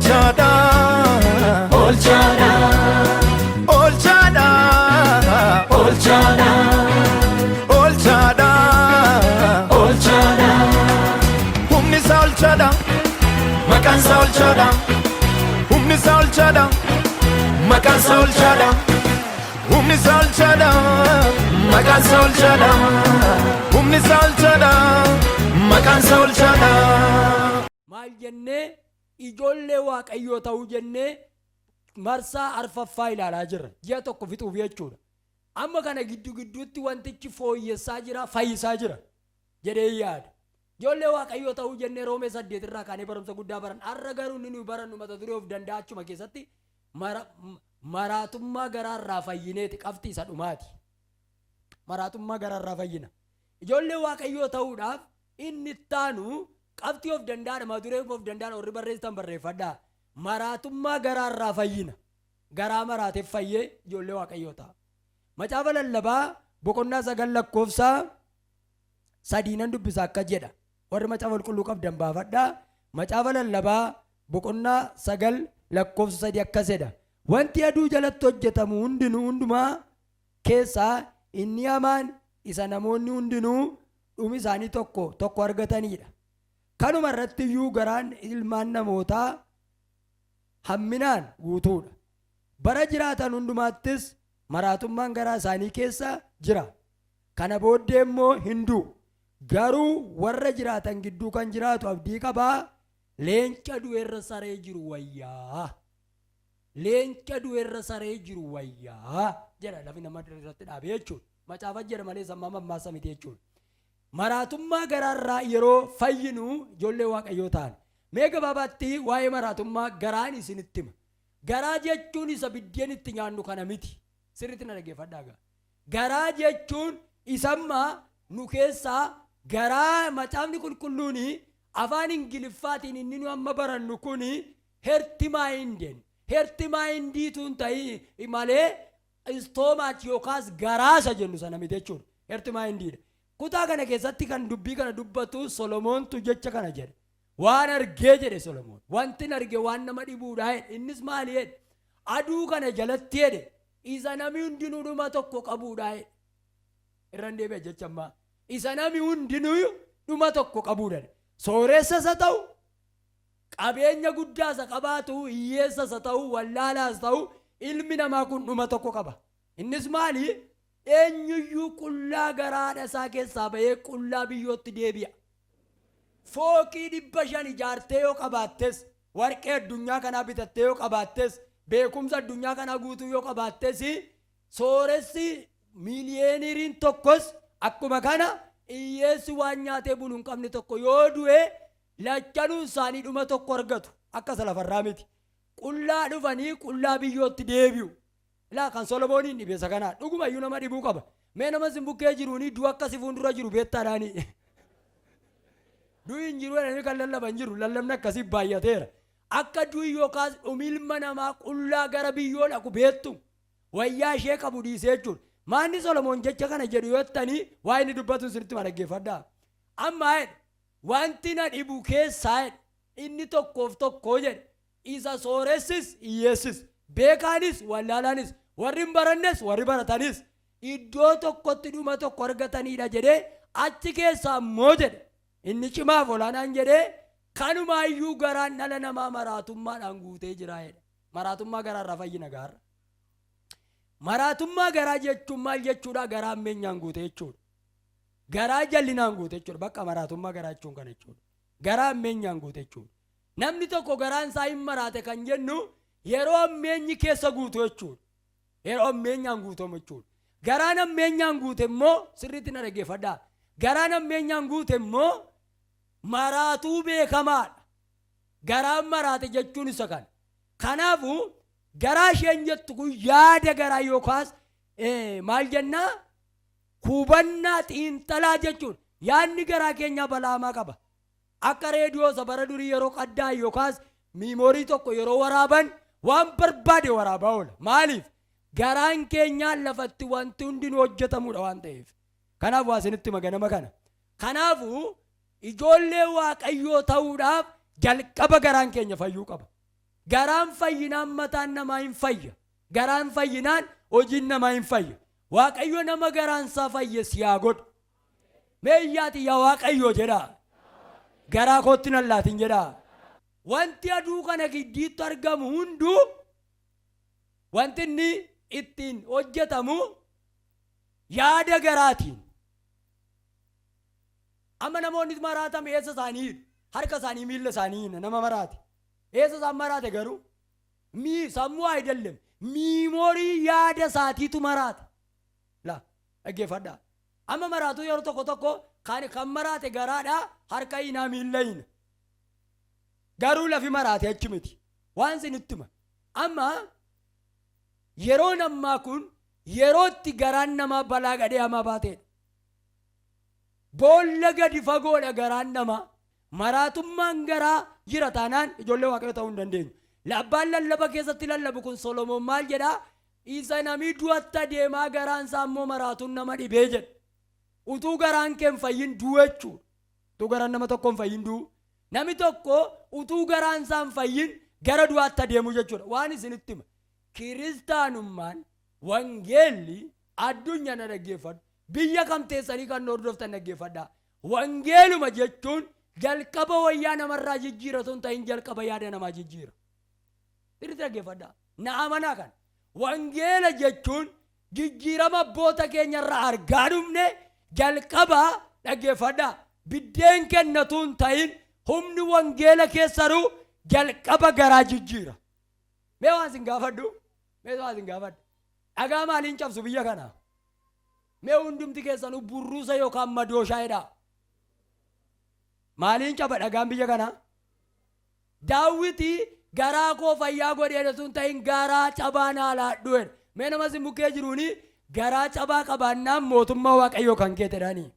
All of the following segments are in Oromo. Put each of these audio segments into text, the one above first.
Oolchaadha, Oolchaadha, oolchaadha, Oolchaadha, oolchaadha. Oolchaadha, Humni isaa oolchaadha, maqaan isaa oolchaadha. Humni isaa oolchaadha, maqaan isaa oolchaadha. Humni isaa oolchaadha, maqaan isaa oolchaadha. Humni isaa oolchaadha, maqaan isaa oolchaadha. Maal jennee ijoollee waaqayyoo ta'uu jennee marsaa arfaffaa ilaalaa jirra. Ji'a tokko fixuuf jechuudha. Amma kana gidduutti wantichi fooyyessaa jira, fayyisaa jira jedhee yaada. Ijoollee waaqayyoo ta'uu jennee Roomee 8 irraa kaanee barumsa guddaa baran. Har'a garuu inni nuyi barannu mata duree of danda'a achuma keessatti maraatummaa garaarraa fayyineeti qabxii isa dhumaati. Maraatummaa garaarraa fayyina. Ijoollee waaqayyoo ta'uudhaaf inni ittaanu qabxii of danda'an mata duree of danda'an warri barreessitan barreeffadhaa. Maraatummaa garaarraa fayyina. Garaa maraateef fayyee ijoollee waaqayyoo ta'a. Macaafa Lallabaa boqonnaa 9 lakkoofsa 3 nan dubbisa akka jedha. Warri macaafa qulqulluu qabdan baafadhaa. Macaafa Lallabaa boqonnaa 9 lakkoofsa 3 akkas jedha. Wanti aduu jalatti hojjetamu hundinuu hundumaa keessaa inni hamaan isa namoonni hundinuu dhumi isaanii tokko argatanidha. Kanuma irratti iyyuu garaan ilmaan namootaa hamminaan guutuudha. Bara jiraatan hundumaattis maraatummaan garaa isaanii keessa jira. Kana booddee immoo hin du'u. Garuu warra jiraatan gidduu kan jiraatu abdii qabaa. Leenca du'eerra saree jiru wayyaa. Leenca du'eerra saree jiru wayyaa jedha lafi nama irratti dhaabe jechuudha. Macaafa jedha malee sammaa mammaasa miti jechuudha. Maraatummaa garaarraa yeroo fayyinu ijoollee waaqayyoo ta'an. Mee gabaabaatti waa'ee maraatummaa garaan isinitti hima. Garaa jechuun isa biddeen itti nyaannu kana miti. Sirriitti na dhaggeeffadhaa. Garaa jechuun isammaa nu keessaa garaa macaafni qulqulluun afaan Ingiliffaatiin inni nu amma barannu kun herti maayinden. Herti maayindiituun ta'ii malee istoomaach yookaas garaasa jennu sana miti jechuudha. Herti maayindiidha. Kutaa kana keessatti kan dubbii kana dubbatu Solomoontu jecha kana jedhe. Waan argee jedhe Solomoon. Wanti arge waan nama dhibuudha jedhe. Innis maali jedhe? Aduu kana jalatti jedhe. Isa nami hundinuu dhuma tokko qabuudha jedhe. Irraan deebi'a jecha ammaa. Isa nami hundinuu dhuma tokko qabuudha. Sooressas haa ta'u, qabeenya guddaas qabaatu, hiyyeessas haa ta'u, wallaalaas ta'u, ilmi namaa kun dhuma tokko qaba. Innis maali? Eenyuyyuu qullaa garaadha isaa keessaa bahee qullaa biyyootti deebi'a. Fooqii 500 ijaartee yoo qabaattes, warqee addunyaa kanaa bitattee yoo qabaattes, beekumsa addunyaa kanaa guutuu yoo qabaattes, sooressi miiliyeeniiriin tokkos akkuma kana hiyyeessi waan nyaatee bulu hin qabne tokko yoo du'e lachanuun isaanii dhuma tokko argatu. Akka lafarraa miti. Qullaa dhufanii qullaa biyyootti deebi'u. Ilaa kan Solomooniin dhibeessa kanaa dhuguma iyyuu nama dhibuu qaba. Mee nama simbukkee jiruuni du'a akkasii fuuldura jiru beettaadhaani. Du'i hin jiru jedhanii kan lallaban jiru lallabni akkasii baay'ateera. Akka du'i yookaas dhumilma namaa qullaa gara biyyoo dhaqu beettu wayyaa ishee qabu dhiisee jechuudha. Maanni Solomoon jecha kana jedhu yoo ta'anii waa inni dubbatu sirriitti dhaggeeffadhaa. Amma wanti na dhibu keessaa inni tokkoof tokko jedhe isa sooressis hiyyeessis beekaanis wallaalaanis warri hin barannes warri baratanis iddoo tokkotti dhuma tokko argatanidha jedhee achi keessaa immoo jedhe inni cimaaf olaanaan jedhee kanumaayyuu garaan dhala namaa maraatummaadhaan guutee jira jedhe. Maraatummaa garaarraa fayyina gaarra. Maraatummaa garaa jechuun maal jechuudha? Garaa ammeenyaan guute jechuudha. Garaa jallinaan guute jechuudha. Bakka maraatummaa garaa jechuun kana jechuudha. Garaa ammeenyaan guute jechuudha. Namni tokko garaan isaa hin maraate kan jennu yeroo ammeenyi keessa guutu jechuudha. Yeroo ammeenyaan guutamu jechuudha. Garaan ammeenyaan guute immoo sirriitti na dhaggeeffadhaa. Garaan ammeenyaan guute immoo maraatuu beekamaadha. Garaan maraate jechuun isa kana. Kanaafuu garaa isheen jettu kun yaada garaa yookaas maal jennaa hubannaa xiinxalaa jechuudha. Yaadni garaa keenya balaamaa qaba. Akka reediyoo sabara durii yeroo qaddaa yookaas miimoorii tokko yeroo waraaban waan barbaade waraabaa oola. Maaliif? Garaan keenyaan lafatti wanti hundinuu hojjetamudha waan ta'eef. Kanaaf waa isinitti maganama kana. Kanaafuu ijoollee waaqayyoo ta'uudhaaf jalqaba garaan keenya fayyuu qaba. garaan fayyinaan mataan namaa hin fayya. Garaan fayyinaan hojiin namaa hin fayya. Waaqayyo nama garaan isaa fayyes yaa godhu. Mee iyyaati yaa Waaqayyo jedhaa. Garaa kootti nan laatin jedhaa. Wanti aduu kana giddiitti argamu hunduu wanti inni ittiin hojjetamu yaada garaatiin. Amma namoonni maraatan eessa isaanii harka isaanii miilla isaanii nama maraate. Eessa isaan maraate garuu sammuu ayidallem miimoorii yaada isaatiitu maraate. La dhaggeeffadhaa. Amma maraatu yeroo tokko kan maraate garaadhaa harka hinaa miilla hina. Garuu lafi maraate achi miti. Waan sinitti hima. Amma yeroon ammaa kun yerootti garaan namaa balaa gadhee hamaa baateedha. Boolla gadi fagoodha garaan namaa. Maraatummaan garaa jira taanaan ijoollee waaqayyoo ta'uu hin dandeenyu. Abbaan lallaba keessatti lallabu kun Solomoon maal jedhaa? Isa namni du'atta deemaa garaan isaa immoo maraatuun nama dhibee jedha. Utuu garaan kee hin fayyin du'u jechuudha. Utuu garaan nama tokko hin fayyin du'u. Namni tokko utuu garaan isaa hin fayyin gara du'aatti adeemu jechuudha. Waan isinitti hima. Kiristaanummaan wangeelli addunyaa na dhaggeeffadhu. Biyya kam teessanii kan hordoftan dhaggeeffadhaa. Wangeeluma jechuun jalqaba wayyaa namarraa jijjiiratu hin ta'in jalqaba yaada namaa jijjiira. Irratti dhaggeeffadhaa. Na amanaa kan. Wangeela jechuun jijjiirama abboota keenyarraa argaa dhumne jalqaba dhaggeeffadhaa. Biddeen kennatu hin ta'in humni wangeela keessaruu jalqaba garaa jijjiira. Mee waan sin gaafadhu? Mee waan sin gaafadhu? Dhagaa maaliin cabsu biyya kana? Mee hundumti keessanuu burruusa yookaan madooshaayedha. Maaliin caba dhagaan biyya kana? Daawwiti garaa koo fayyaa godhee sun ta'in garaa cabaa naalaa dhu'e. Mee nama sin bukkee jiruuni garaa cabaa qabaannaan mootummaa waaqayyoo kan kee jedhanii.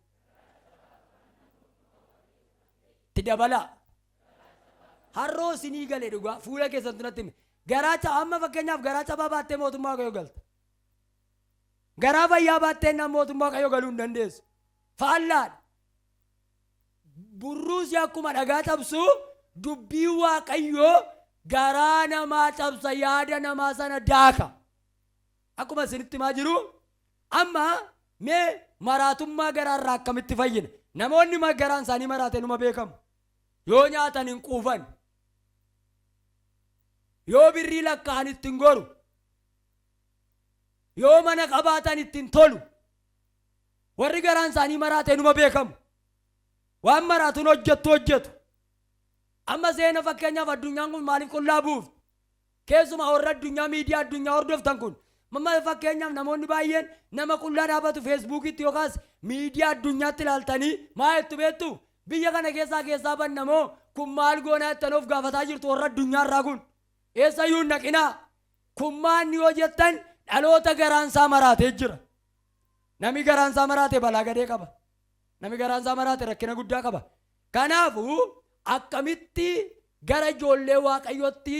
Ti dabala. Harroo sinii galee dhugaa fuula keessatti natti hime. Garaa cabaa amma fakkeenyaaf garaa cabaa baattee mootummaa waaqayyoo galta. Garaa fayyaa baattee nama mootummaa waaqayyoo galuu hin dandeessu. Faallaadha. Burruusi akkuma dhagaa cabsu dubbii waaqayyoo garaa namaa cabsa yaada namaa sana daaka. Akkuma isinitti himaa jiru amma mee maraatummaa garaarraa akkamitti fayyina? Namoonni garaan isaanii maraate numa beekamu. Yoo nyaatan hin quufan. Yoo birrii lakkaa'an ittiin goru. Yoo mana qabaatan ittiin tolu. Warri garaan isaanii maraate numa beekamu. Waan maraatuun hojjetu. Amma seena fakkeenyaaf addunyaan kun maaliif qullaa buufti? Keessumaa warra addunyaa miidiyaa addunyaa hordoftan kun. Mamma fakkeenyaaf namoonni baay'een nama qullaa dhaabatu feesbuukitti yookaas miidiyaa addunyaatti ilaaltanii maa jettu beektu? Biyya kana keessaa bannamoo kun maal goonaa jettan of gaafataa jirtu warra addunyaarraa kun. Eessayyuu hin naqinaa. Kun maal yoo jettan dhaloota garaansaa maraatee jira. Nami garaansaa maraate balaa gadee qaba. Nami garaansaa maraate rakkina guddaa qaba. Kanaafuu akkamitti gara ijoollee waaqayyootti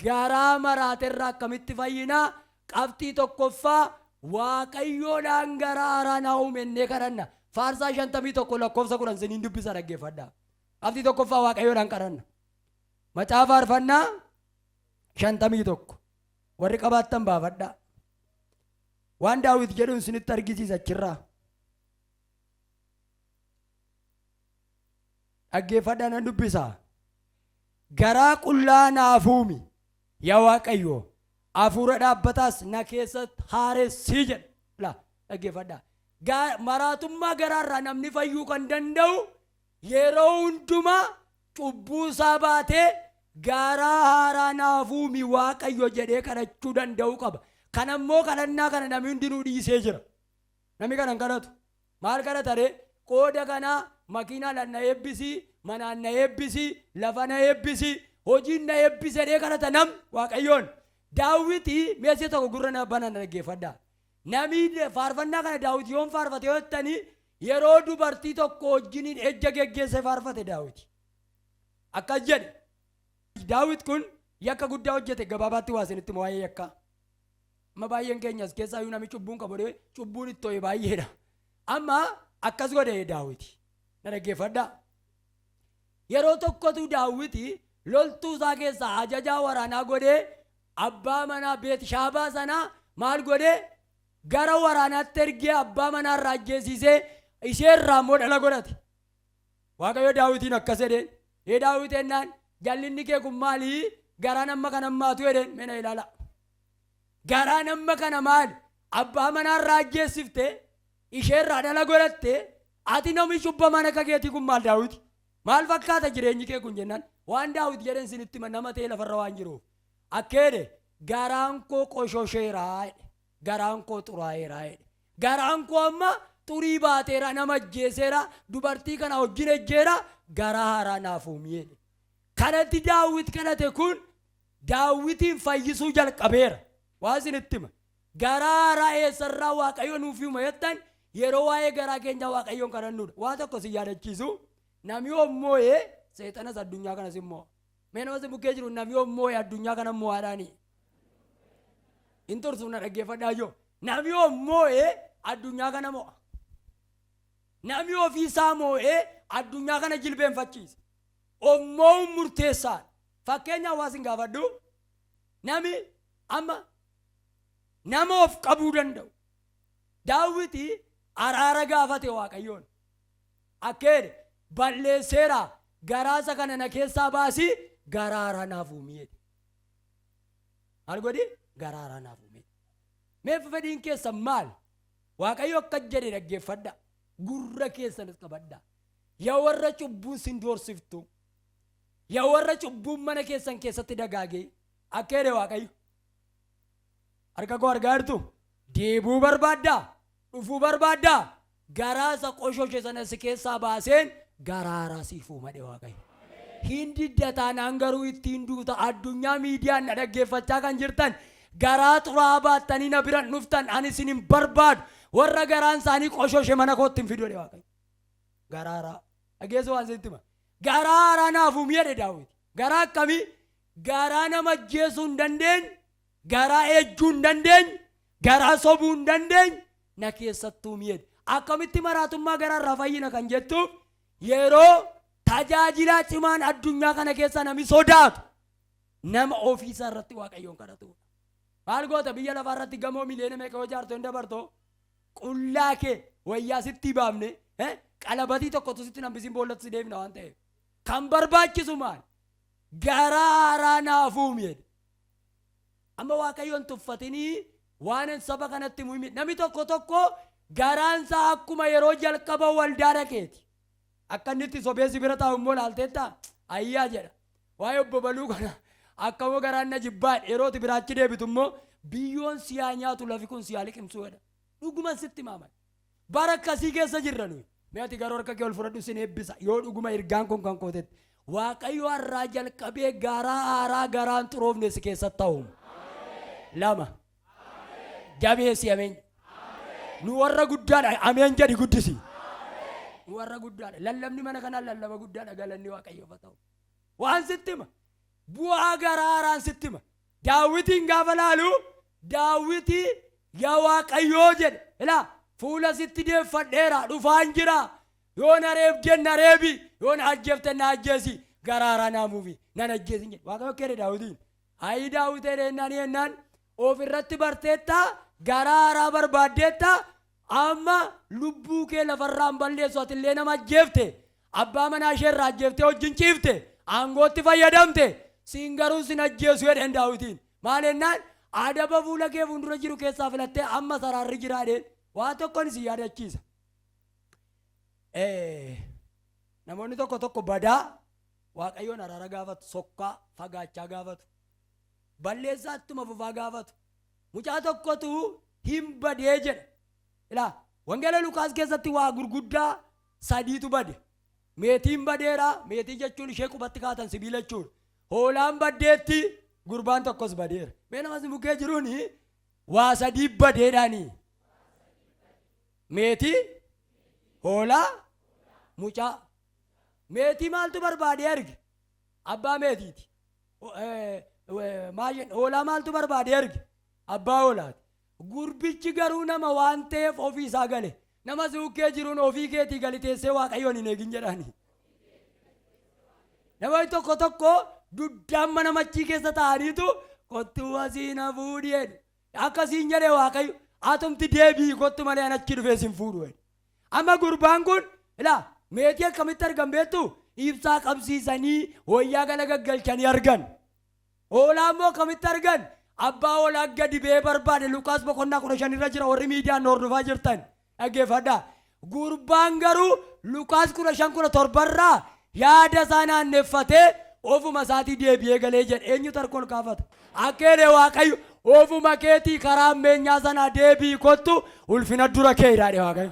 garaa maraaterraa akkamitti fayyinaa? Qabxii tokkoffaa waaqayyoodhaan garaa haaraa naa uumennee kadhanna. Faarsaa 51 lakkoofsa 10 siniin dubbisa dhaggeeffadhaa. Qabxii tokkoffaa waaqayyoodhaan kadhanna. Macaafa faarfannaa 51 warri qabaattan baafadhaa. Waan Daawit jedhuun sinitti argisiisa achirraa. Dhaggeeffadhaa nan dubbisa. Garaa qullaa naaf uumi yaa Waaqayyoo. Afuura dhaabbataas na keessatti haaressii jedha. Dhaggeeffadhaa. Maraatummaa garaarraa namni fayyuu kan danda'u yeroo hundumaa cubbuu isaa baatee garaa haaraa naaf uumi Waaqayyo jedhee kadhachuu danda'uu qaba. Kanammoo kadhannaa kana namni hundinuu dhiisee jira. Namni kana hin kadhatu. Maal kadhatare? Qooda kanaa makiinaa na eebbisii, manaan na eebbisii, lafa na eebbisii, hojiin na eebbisee dhee kadhata nam Waaqayyoon. Daawiti meeshaa tokko gurra na banan dhaggeeffadhaa. Namni faarfannaa kana Daawit yoon faarfate yoo jettanii yeroo dubartii tokko wajjiniin ejja geggeessee faarfate Daawit. Akkas jedhe. Daawit kun yakka guddaa hojjete gabaabaatti waa isinitti waa'ee yakka. Amma baay'een keenyas keessaa yoo namni cubbuun qabu cubbuun itti to'e baay'eedha. Amma akkas godhe Daawit. Na dhaggeeffadhaa. Yeroo tokkotu Daawit loltuu isaa keessaa ajajaa waraanaa godhee abbaa manaa beet shaabaa sanaa maal godhee gara waraanaatti ergee abbaa manaa irraa ajjeesisee ishee irraa immoo dhala godhate. Waaqayyo Daawitiin akkas jedheen, "Ee Daawit ennaan jallinni kee kun maalii? Garaa nama kana maatu?" jedheen. Mena ilaala. Garaa nama kana maali? Abbaa manaa irraa ajjeesifte, ishee irraa dhala godhatte, ati namni cubbamaan akka keetii kun maal Daawit? Maal fakkaata jireenyi kee kun jennaan? Waan Daawit jedheen sinitti nama ta'e lafarra waan jiruuf. Akkeede garaan koo qoshosheeraa jedhe. Garaan koo xuraa'eeraa jedhe. Garaan koo amma xurii baateera, nama ajjeeseera, dubartii kana wajjin ejjeera, garaa haaraa naaf uumi jedhe. Kanatti Daawit kadhate kun Daawitiin fayyisuu jalqabeera. Waa isinitti hima. Garaa haaraa eessarraa Waaqayyo nuuf hima jettan yeroo waa'ee garaa keenya Waaqayyoon kadhannuudha. Waa tokko si yaadachiisu namni hommoo'ee seexanas addunyaa kanas immoo. Mee nama si bukkee jiru namni hommoo'ee addunyaa kana mo'aadhaani. In tursuuf na dhaggeeffadhaa joo. Namni hommoo'ee addunyaa kana mo'a. Namni ofiisaa moo'ee addunyaa kana jilbeenfachiisa. Hommoo'uun murteessaadha. Fakkeenya hawaasin gaafadhu namni amma nama of qabuu danda'u. Daawiti araara gaafate Waaqayyoon. Akkeede balleesseera garaasa kana na keessaa baasi garaa haaraa naaf uumi jedhe. Maal godhi? Garaa haaraa naaf uumi. Mee fedhiin keessan maal? Waaqayyo akka jedhe dhaggeeffadha. Gurra keessanis qabadha. Yaa warra cubbuun sin doorsiftu. Yaa warra cubbuun mana keessan keessatti dagaagee. Akkeede Waaqayyo. Harka koo argaa jirtu? Deebuu barbaaddaa? Dhufuu barbaaddaa? Garaasa qoshoshe sana si keessaa baaseen garaa haaraa siif uumadhe Waaqayyo. Hindi dataan garuu ittiin duuta addunyaa miidiyaan na dhaggeeffachaa kan jirtan garaa xuraa'aa baattanii na biran dhuftan ani isin hin barbaadu. Warra garaan isaanii qoshoshe mana kootti hin fidu jedhe Waaqayyo. Garaa haaraa. Dhageessu waan sitti hima. Garaa haaraa naaf uumi jedhe Daawit. Garaa akkamii? Garaa nama ajjeesuu hin dandeenye, garaa ejjuu hin dandeenye, garaa sobuu hin dandeenye na keessatti uumi jedhe. Akkamitti maraatummaa garaa irraa fayyina kan jettuuf yeroo tajaajilaa cimaan addunyaa kana keessa namni sodaatu nama ofiisaa irratti Waaqayyoon kadhatu. Maal goota biyya lafaa irratti gamoo miliyoona meeqa yoo ijaartu hin dabartoo? Qullaa kee wayyaa sitti baafne qalabatii tokkotu sitti nambisiin boollatti si deebina waan ta'eef. Kan barbaachisu maal? Garaa haaraa naaf uumi jedhe. Amma Waaqayyoon tuffatinii waan saba kanatti muhimi. Namni tokko garaansaa akkuma yeroo jalqaba waldaa dhaqeeti. Akka inni itti sobeessi bira taa'u immoo laalteetta ayyaa jedha. Waa'ee obbo Baluu kana akkamoo garaan na jibbaadha yeroo itti biraachi deebitu immoo biyyoon siyaa nyaatu lafi kun siyaa liqimsuu jedha. Dhuguma sitti maaman. Bara akkasii keessa jirra nuyi. Mee ati garuu harka kee ol fudhadhu sin eebbisa yoo dhuguma ergaan kun kan kootetti. Waaqayyo har'aa jalqabee garaa haaraa garaan xuroofne si keessatti ta'u. Lama. Jabeessi ameen. Nu warra guddaadha ameen jedhi guddisi. Nu warra guddaadha. Lallabni mana kanaan lallaba guddaadha galanni Waaqayyoof haa ta'u. Waan sitti hima. Bu'aa garaa haaraan sitti hima. Daawitiin gaafa laalu Daawiti yaa Waaqayyoo jedhe. Ilaa fuula sitti deeffadheera dhufaan jira. Yoo na reebde na reebi, yoo na ajjeefte na ajjeesi. Garaa haaraa naa muufi nan ajjeesin jedhe. Waaqayyo kee Daawitiin. Ayi Daawit ennaan ofirratti barteetta garaa haaraa barbaaddeetta amma lubbuu kee lafarraan balleessu atillee nama ajjeefte abbaa manaa ishee irraa ajjeefte wajjin ciifte aangootti fayyadamte siin garuu sin ajjeesu jedheen Daawitiin. Maal ennaan adaba fuula kee fuuldura jiru keessaa filattee amma saraarri jiraadheen waa tokkoon si yaadachiisa. Namoonni tokko badaa Waaqayyoon araara gaafatu, sokkaa fagaachaa gaafatu, balleessaa ittuma fufaa gaafatu. Mucaa tokkotu hin badee jedha. Ilaa wangeela Lukaas keessatti waa gurguddaa sadiitu bade. Meetiin badeera, meetii jechuun ishee qubatti kaatan sibiila jechuudha. Hoolaan baddeetti gurbaan tokkos badeera. Mee namas bukkee jiruuni waa sadii badeedhaani. Meetii, hoolaa, mucaa. Meetii maaltu barbaade erge? Abbaa meetiiti. Hoolaa maaltu barbaade erge? Abbaa hoolaati. Gurbichi garuu nama waan ta'eef ofii isaa gale. Nama bukkee jiruun ofii keetii gali teessee Waaqayyoon hin eegin jedhani. Namoonni tokko duddaan mana machii keessa taa'aniitu kottuu asiin hafuudhi jedhu. Akkasiin jedhee Waaqayyo atumti deebii kottu malee achi dhufee sin fuudhu. Amma gurbaan kun ilaa meetii akkamitti argan beektu ibsaa qabsiisanii wayyaa gala gaggalchanii argan. Hoolaa immoo akkamitti argan abbaa hoolaa gadi bee barbaade Lukaas boqonnaa 15 irra jira warri miidiyaan hordofaa jirtan dhaggeeffadhaa. Gurbaan garuu Lukaas 15:17 irraa yaada isaa naanneffatee ofuma isaatii deebi'ee galee jedhe eenyutu harka ol kaafata. Akkeedee Waaqayyo ofuma keetii karaa ammeenyaa sanaa deebii kottu ulfina dura kee hidhaadhe Waaqayyo.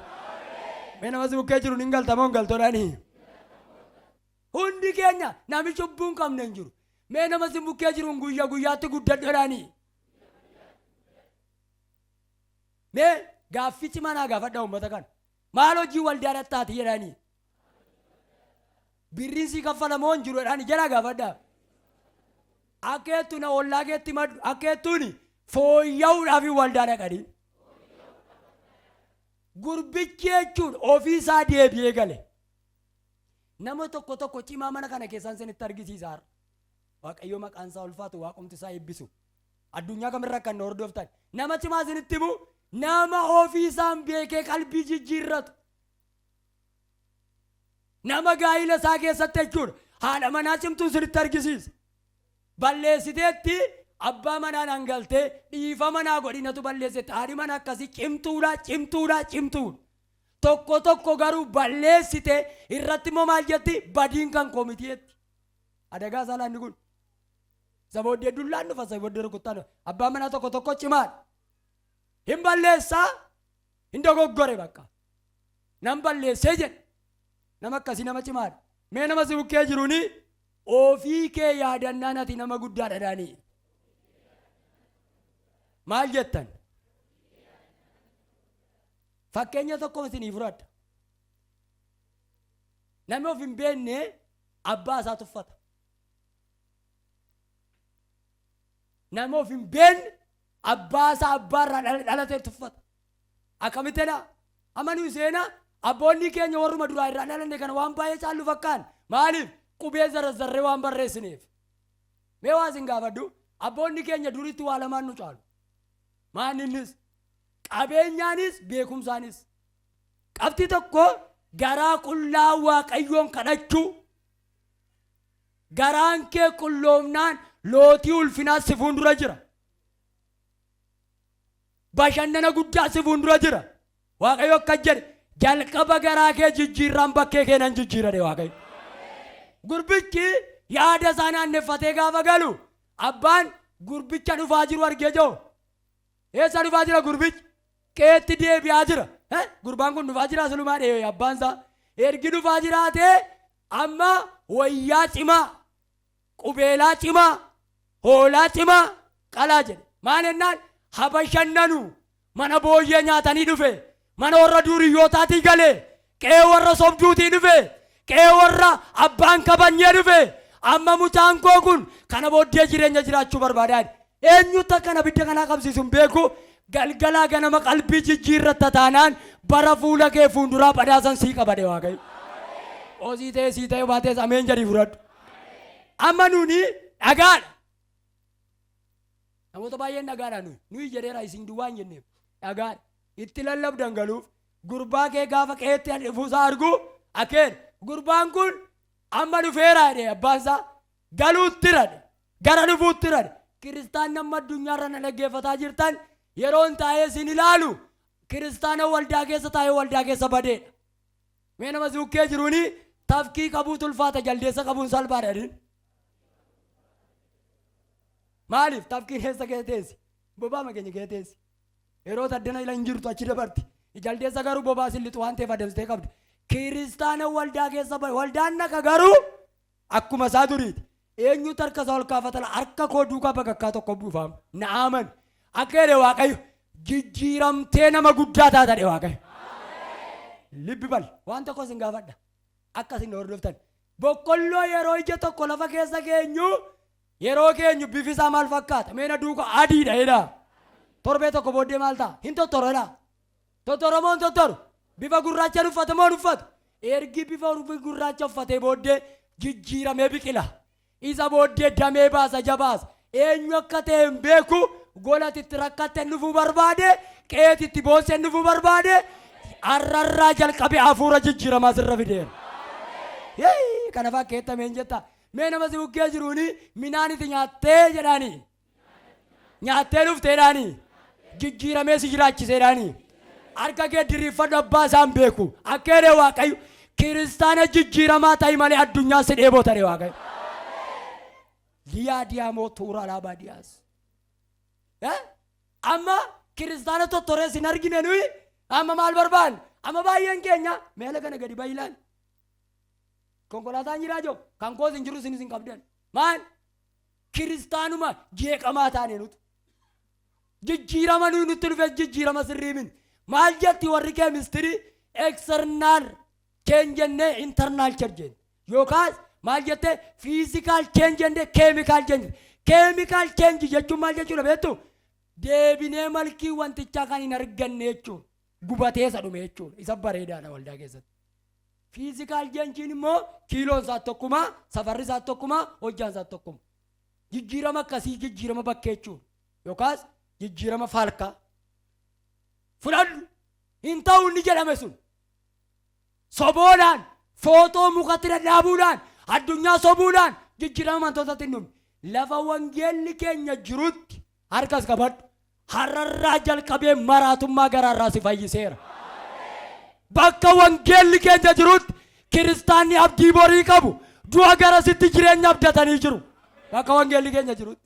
Mee nama si bukkee jiru hin galtamoo hin galtoodhaanii. Hundi keenya nami cubbuu hin qabne hin jiru. Mee nama si bukkee jiru guyyaa guyyaatti guddadhoodhaanii. Mee gaaffii cimaa naa gaafadha uummata kana. Maal hojii waldaa dhattaati jedhanii. Birriin si kaffalamoo hin jiru jedhanii jala gaafadha. Akkeettu na ollaa keetti maddu akkeettuuni fooyya'uudhaaf waldaa dhaqanii. Gurbichi jechuun ofii isaa deebi'ee gale. Nama tokko cimaa mana kana keessaan sinitti argisiisa. Waaqayyo maqaan isaa ulfaatu waaqumti isaa eebbisu. Addunyaa kamirra kan hordoftan. Nama cimaa sinitti himu nama ofii isaan beekee qalbii jijjiirratu. Nama gaa'ila isaa keessatti jechuudha. Haadha manaa cimtuu sinitti argisiisa. Balleessiteetti abbaa manaan hangaltee dhiifa manaa godhinatu balleessite. Haadhi mana akkasii cimtuudha. Tokko garuu balleessite irratti immoo maal jetti badiin kan koomitiyeetti. Adagaa saalaanni kun. Sabooddee dullaan dhufa sabooddee rukuttaan abbaa manaa tokko cimaadha. Hin balleessaa hin dogoggore bakka. Nam balleessee jedhe. Nama akkasii nama cimaadha. Mee nama si bukkee jiruuni ofii kee yaadannaan ati nama guddaadha dhaanii. Maal jettan? Fakkeenya tokko isinii fudhadha. Namni of hin beekne abbaa isaa tuffata. Namni of hin beekne abbaa isaa abbaarraa dhalatee tuffata. Akkamittidha? Amanuu seenaa abboonni keenya warruma duraa irraa dhalanne kana waan baay'ee caallu fakkaan. Maaliif? Qubee zarrazzarree waan barreessineef. Mee waa isin gaafadhu abboonni keenya duritti waa lamaan nu caalu. Maaninnis qabeenyaanis beekumsaanis. Qabxii tokko garaa qullaa Waaqayyoon kadhachuu. Garaan kee qulloomnaan lootii ulfinaa si fuuldura jira. Bashannana guddaa si fuuldura jira. Waaqayyo akka jedhe jalqaba garaa kee jijjiirraan bakkee kee nan jijjiirade Waaqayyo. Gurbichi yaada isaa naanneffatee gaafa galu abbaan gurbicha dhufaa jiru argee jiru. Eessa dhufaa jira gurbichi? Keetti deebi'aa jira. Gurbaan kun dhufaa jira sulumaa dhee abbaan isaa. Ergi dhufaa jiraatee amma wayyaa cimaa, qubeelaa cimaa, hoolaa cimaa qalaa jedhe. Maal jennaan habashannanu mana booyyee nyaatanii dhufe. Mana warra duuriyootaatii galee qe'ee warra sobduutii dhufe. Qe'ee warra abbaan kabanyee dhufe. Amma mucaan koo kun kana booddee jireenya jiraachuu barbaadaan. Eenyutu akkana bidda kanaa qabsiisuun beeku galgalaa ganama qalbii jijjiirratta taanaan bara fuula kee fuulduraa badhaasan sii qabade Waaqayyo. Osii ta'ee baatees ameen jedhii fudhadhu. Amma nuni dhagaadha. Namoota baay'een dhagaadha nuyi jedheera isin duwwaan jenneef dhagaadha. Itti lallabdan galuuf gurbaa kee gaafa qeetti dhufuusaa argu akeen gurbaan kun amma dhufeera jedhee abbaan isaa galuutti radhe gara dhufuutti radhe. Kiristaan nama addunyaarra na dhaggeeffataa jirtan yeroon taa'ee isin ilaalu kiristaana waldaa keessa taa'ee waldaa keessa badeedha. Mee nama si bukkee jiruuni tafkii qabuutu ulfaata jaldeessa qabuun salphaadha. Maaliif tafkiin keessa keeteessi bobaa makeenya keeteessi yeroo taddana ila hin jirtu achi dabarti jaldeessa garuu bobaa silixu waan ta'eef adamsitee qabdi. Kiristaana waldaa keessa waldaan naqa garuu akkuma isaa duriiti. Eenyu tarka isaa ol kaafatala harka koo duukaa bakakkaa tokko buufamu na'aman akka jedhe Waaqayyo jijjiiramtee nama guddaa taatadhe Waaqayyo. Libbi bal waan tokko isin gaafadha akka isin hordoftan boqqolloo yeroo ija tokko lafa keessa keenyu yeroo keenyu bifi isaa maal fakkaata? Meena duuka adiidha jedha. Torbee tokko booddee maal ta'a? Hin tottorodha. Tottoromoo hin tottoru. Bifa gurraacha uffate moo uffatu? Ergi bifa gurraacha uffatee booddee jijjiiramee biqila. isa booddee damee baasa jabaasa eenyu akka ta'e hin beeku golatitti rakkatte nufuu barbaade qeetitti boosse nufuu barbaade arrarraa jalqabe hafuura jijjiiramaa sirra fideera. Kana fakkeetta meen jetta mee nama si bukkee jiruuni minaaniti nyaattee jedhaani nyaattee dhufteedhaani jijjiiramee si jiraachiseedhaani harka kee diriirfadhu abbaa isaan beeku akkeedhe waaqayyo kiristaana jijjiiramaa ta'e malee addunyaa si dheebotare waaqayyo. Liyaa diyaamoo tuura alaabaa diyaas. Amma kiristaana tottoree sin argine nuyi amma maal barbaan amma baay'een keenya meela kana gadi bayilaan konkolaataan jiraa jiru kan koos hin jiru isin qabdan maan kiristaanuma jeeqamaa taane nuti jijjiirama nuyi nutti dhufe jijjiirama sirriimin maal jetti warri keemistirii external change jennee internal change yookaas maal jette physical change jennee chemical change jechuun maal jechuudha beektu deebinee malkii wantichaa kan hin arganne jechuudha gubatee isa dhume jechuudha isa bareedaadha waldaa keessatti. Physical change immoo kiiloon isaa tokkuma safarri isaa tokkuma hojjaan isaa tokkuma jijjiirama akkasii jijjiirama bakkee jechuudha yookaas jijjiirama faalkaa fudhadhu hin ta'u inni jedhame sun soboodhaan footoo mukatti dhadhaabuudhaan addunyaa sobuudhaan jijjiirama amantootatti hin dhumne lafa wangeelli keenya jirutti harkas qabadhu hararraa jalqabee maraatummaa garaarraa si fayyiseera. Bakka wangeelli keenya jirutti kiristaanni abdii borii qabu du'a garasitti jireenya abdatanii jiru. Bakka wangeelli keenya jirutti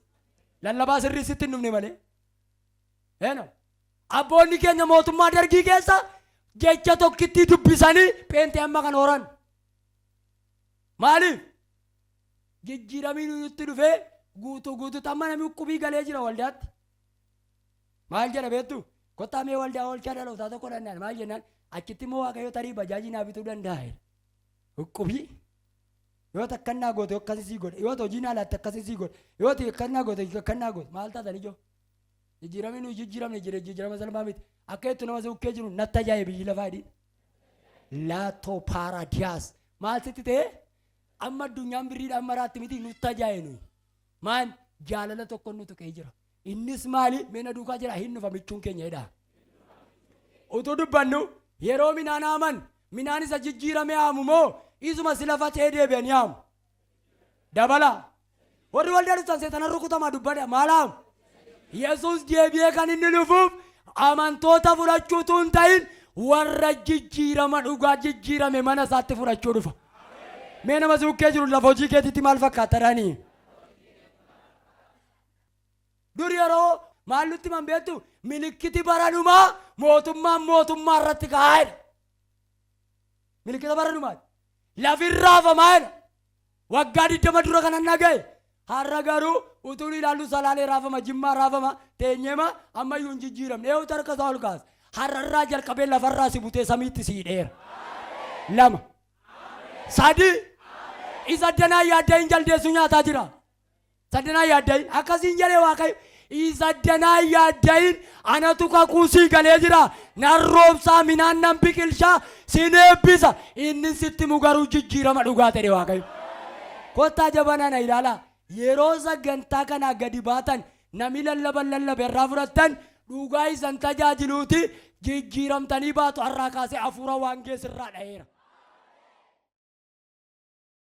lallabaa sirrii sitti hin dhumne malee. Abboonni keenya mootummaa dargii keessa jecha tokkitti dubbisanii peentii amma kan horan. Maaliif? Jijjiiramii nutti dhufee guutuu tamma namni qubii galee jira waldaatti. Maal jedha beektu? Kottaa mee waldaa oolchaa dhalootaa tokko danda'an maal jennaan? Achitti immoo waaqayyo tarii bajaajii naa bituu danda'a. Qubii yoo takkannaa goote akkasii godhe yoo hojii naa laatte akkasii godhe yoo takkannaa goote maal taatan ijoo jijjiiramni nuyi jijjiiramne jijjiirama salphaa miti akka itti nama suukkee jiru natti ajaa'e biyyi lafaa dhi laatoo paaradiyaas maal sitti ta'e amma addunyaan birriidhaan maraatti miti nutti ajaa'e nuyi maan jaalala tokko nutu ka'ee jira innis maali meena duukaa jira hin nufa michuun keenya jedha utuu dubbannu yeroo minaan haaman minaan isa jijjiirame haamu moo isuma si lafa ta'ee deebi'anii haamu dabala warri waldaa dhuftan seetana rukutamaa dubbadha maal haamu Yesuus deebi'ee kan inni dhufuuf amantoota fudhachuutu hin ta'in warra jijjiirama dhugaa jijjiirame mana isaatti fudhachuu dhufa. Mee nama suukkee jiru lafa hojii keetitti maal fakkaatadhaanii? Dur yeroo maal nutti man beektu milikkiti baranumaa mootummaa irratti kaa'edha. Milikkita baranumaati. Lafirraafamaa waggaa 20 dura kanan nagaye. Har'a garuu utuu ilaallu salaalee raafama jimmaa raafama teenyema ammayyuu hin jijjiiramne yoo tarka isaa ol kaasa har'arraa jalqabee lafarraa si butee samiitti si hidheera. 2 3 isa danaa yaaddayin jaldeessu nyaataa jira. Sadanaa yaaddayin akkasiin jedhee waaqayyo isa danaa yaaddayin anatu kakuusii galee jira nan roobsaa minaan nan biqilshaa sin eebbisa inni sitti mugaruu jijjiirama dhugaa ta'e waaqayyo. Kottaa jabanaa na ilaalaa. Yeroo sagantaa kana gadi baatan nami lallaba irraa fudhattan dhugaa isan tajaajiluuti jijjiiramtanii baatu har'aa kaasee hafuura waan geessirraa dha'eera.